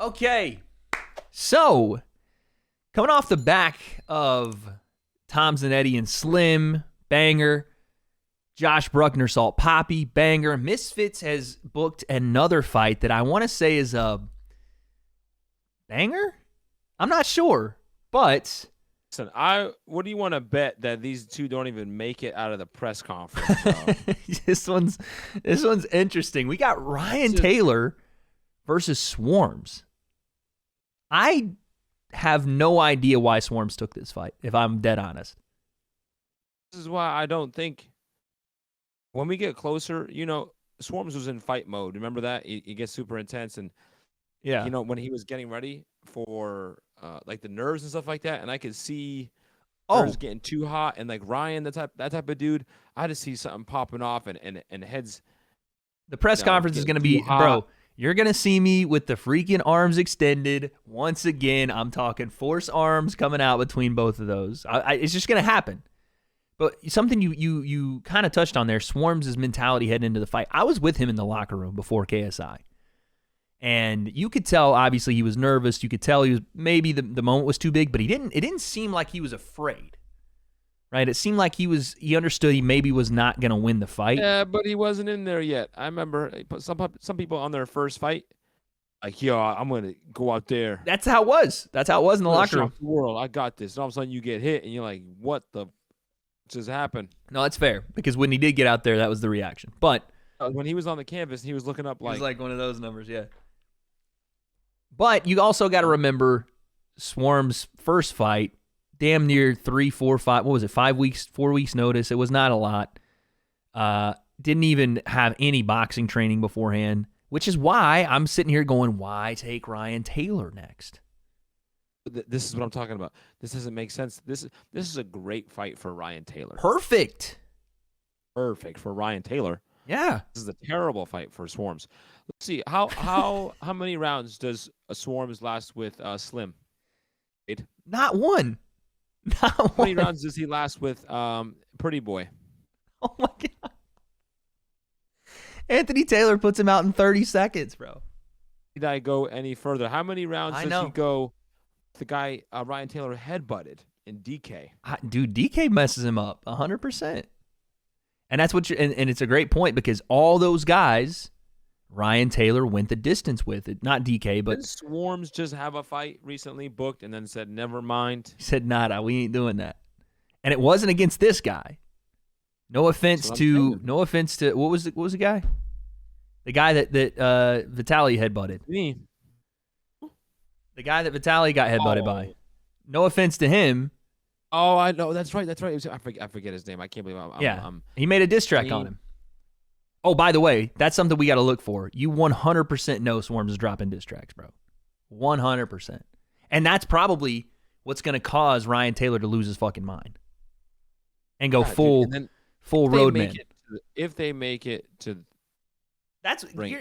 Okay, so coming off the back of Tom's and Eddie and Slim, banger. Josh Bruckner, Salt Poppy, banger. Misfits has booked another fight that I want to say is a banger? I'm not sure, but... Listen, what do you want to bet that these two don't even make it out of the press conference? this one's interesting. We got Ryan Taylor versus Swarmz. I have no idea why Swarmz took this fight, if I'm dead honest. This is why I don't think when we get closer, Swarmz was in fight mode. Remember that? He gets super intense, and when he was getting ready for like the nerves and stuff like that, and I could see nerves getting too hot, and like Ryan, that type of dude, I just see something popping off and heads. The press conference is going to be, bro, you're going to see me with the freaking arms extended. Once again, I'm talking force arms coming out between both of those. It's just going to happen. But something you kind of touched on there, Swarmz' mentality heading into the fight. I was with him in the locker room before KSI. And you could tell, obviously, he was nervous. You could tell he was maybe the moment was too big, but it didn't seem like he was afraid. Right? It seemed like he understood he maybe was not going to win the fight. Yeah, but he wasn't in there yet. I remember some people on their first fight, like, yo, I'm going to go out there. That's how it was. That's how it was in the locker room. The world, I got this. And all of a sudden you get hit, and you're like, what the just happened? No, that's fair, because when he did get out there, that was the reaction. But when he was on the canvas, he was looking up like... He was like one of those numbers, yeah. But you also got to remember Swarmz' first fight, damn near 3, 4, 5, what was it, 4 weeks notice. It was not a lot. Didn't even have any boxing training beforehand, which is why I'm sitting here going, why take Ryan Taylor next? This is what I'm talking about. This doesn't make sense. This is a great fight for Ryan Taylor. Perfect for Ryan Taylor. Yeah. This is a terrible fight for Swarmz. Let's see. How many rounds does Swarmz last with Slim? 8? Not one. How many rounds does he last with Pretty Boy? Oh my God. Anthony Taylor puts him out in 30 seconds, bro. Did I go any further? How many rounds does he go? The guy Ryan Taylor headbutted in DK. Dude, DK messes him up 100%. And that's what and it's a great point, because all those guys Ryan Taylor went the distance with it. Not DK, but... Didn't Swarmz just have a fight recently booked and then said, never mind? He said, nada, we ain't doing that. And it wasn't against this guy. No offense to... What was the guy? The guy that Vitaly headbutted. Me. The guy that Vitaly got headbutted by. No offense to him. Oh, I know. That's right. I forget his name. I can't believe he made a diss track on him. Oh, by the way, that's something we got to look for. You 100% know Swarmz is dropping diss tracks, bro. 100%. And that's probably what's going to cause Ryan Taylor to lose his fucking mind and go full ROADMEN. If they make it to...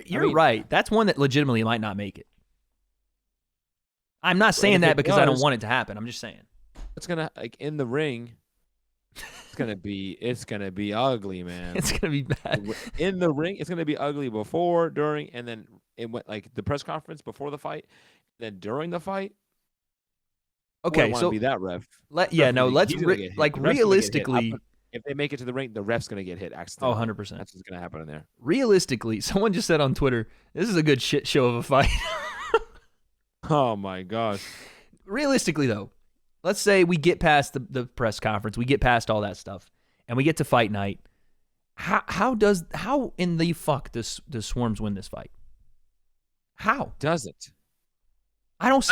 You're right. That's one that legitimately might not make it. I'm not saying that because I don't want it to happen. I'm just saying. It's going to, like, in the ring... It's gonna be ugly, man. It's gonna be bad. In the ring, it's gonna be ugly before, during, and then it went like the press conference before the fight, then during the fight. Okay, so be that ref. Realistically, if they make it to the ring, the ref's gonna get hit accidentally. 100%. That's what's gonna happen in there. Realistically, someone just said on Twitter, "This is a good shit show of a fight." Oh my gosh. Realistically, though. Let's say we get past the press conference, we get past all that stuff, and we get to fight night. How in the fuck does Swarmz win this fight? How does it? I don't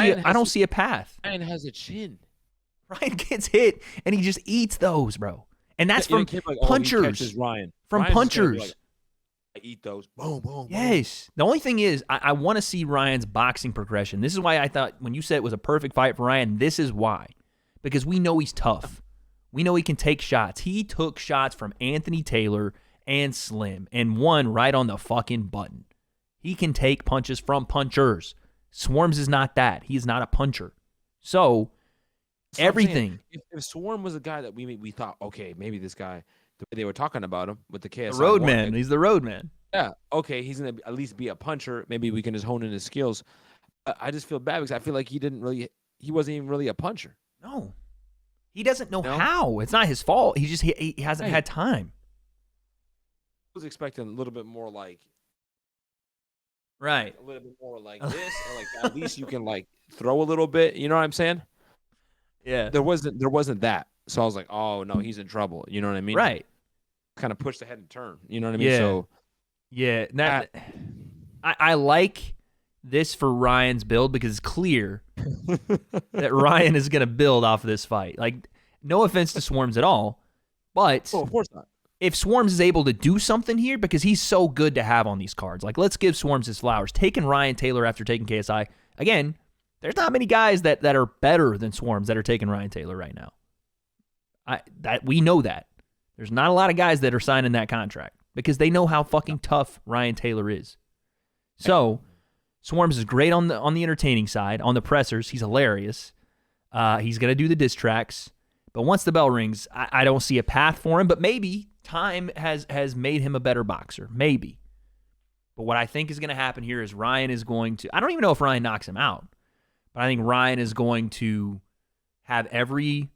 see a path. Ryan has a chin. Ryan gets hit and he just eats those, bro. And that's from punchers. From punchers. I eat those. Boom, boom. Yes. The only thing is, I want to see Ryan's boxing progression. This is why I thought when you said it was a perfect fight for Ryan, this is why. Because we know he's tough. We know he can take shots. He took shots from Anthony Taylor and Slim and won right on the fucking button. He can take punches from punchers. Swarmz is not that. He is not a puncher. So, everything. If Swarmz was a guy that we thought, okay, maybe this guy, the way they were talking about him with the KSI. The ROADMEN. He's the ROADMEN. Yeah. Okay, he's going to at least be a puncher. Maybe we can just hone in his skills. I just feel bad because I feel like he wasn't even really a puncher. No. He doesn't know how. It's not his fault. He hasn't had time. I was expecting a little bit more like right. A little bit more like this, or like at least you can like throw a little bit. You know what I'm saying? Yeah. There wasn't that. So I was like, oh no, he's in trouble. You know what I mean? Right. Kind of pushed ahead and turn. You know what I mean? Yeah. So yeah. I like this for Ryan's build because it's clear that Ryan is going to build off of this fight. Like, no offense to Swarmz at all, but of course not. If Swarmz is able to do something here, because he's so good to have on these cards, like, let's give Swarmz his flowers. Taking Ryan Taylor after taking KSI, again, there's not many guys that are better than Swarmz that are taking Ryan Taylor right now. We know that. There's not a lot of guys that are signing that contract because they know how fucking tough Ryan Taylor is. So Swarmz is great on the entertaining side. On the pressers, he's hilarious. He's going to do the diss tracks. But once the bell rings, I don't see a path for him. But maybe time has made him a better boxer. Maybe. But what I think is going to happen here is Ryan is going to... I don't even know if Ryan knocks him out. But I think Ryan is going to have every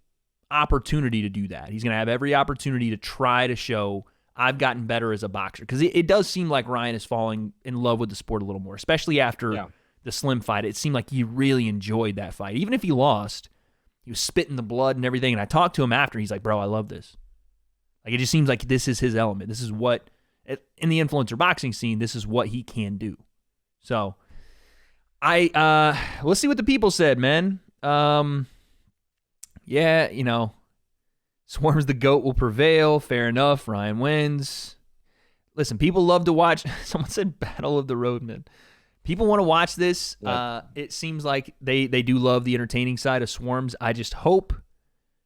opportunity to do that. He's going to have every opportunity to try to show I've gotten better as a boxer. Because it does seem like Ryan is falling in love with the sport a little more, especially after the Slim fight. It seemed like he really enjoyed that fight. Even if he lost, he was spitting the blood and everything. And I talked to him after. He's like, bro, I love this. Like, it just seems like this is his element. This is what, in the influencer boxing scene, this is what he can do. So, let's see what the people said, man. Yeah, Swarmz the GOAT will prevail. Fair enough. Ryan wins. Listen, people love to watch. Someone said Battle of the Roadmen. People want to watch this. Yeah. It seems like they do love the entertaining side of Swarmz. I just hope,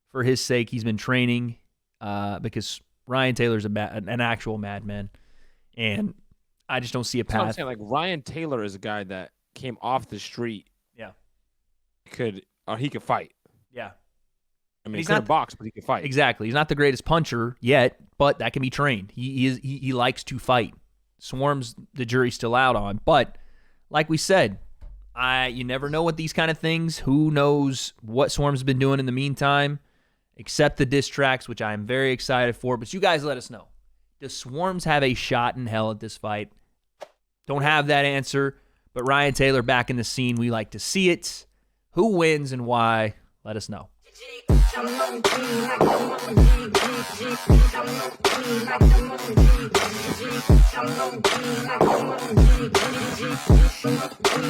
for his sake, he's been training because Ryan Taylor's an actual madman, and I just don't see a path. I'm saying, like, Ryan Taylor is a guy that came off the street. Yeah, he could fight. Yeah. I mean, he's not box, but he can fight. Exactly. He's not the greatest puncher yet, but that can be trained. He likes to fight. Swarmz, the jury's still out on. But like we said, you never know what these kind of things. Who knows what Swarmz has been doing in the meantime, except the diss tracks, which I am very excited for. But you guys let us know. Does Swarmz have a shot in hell at this fight? Don't have that answer. But Ryan Taylor back in the scene. We like to see it. Who wins and why? Let us know.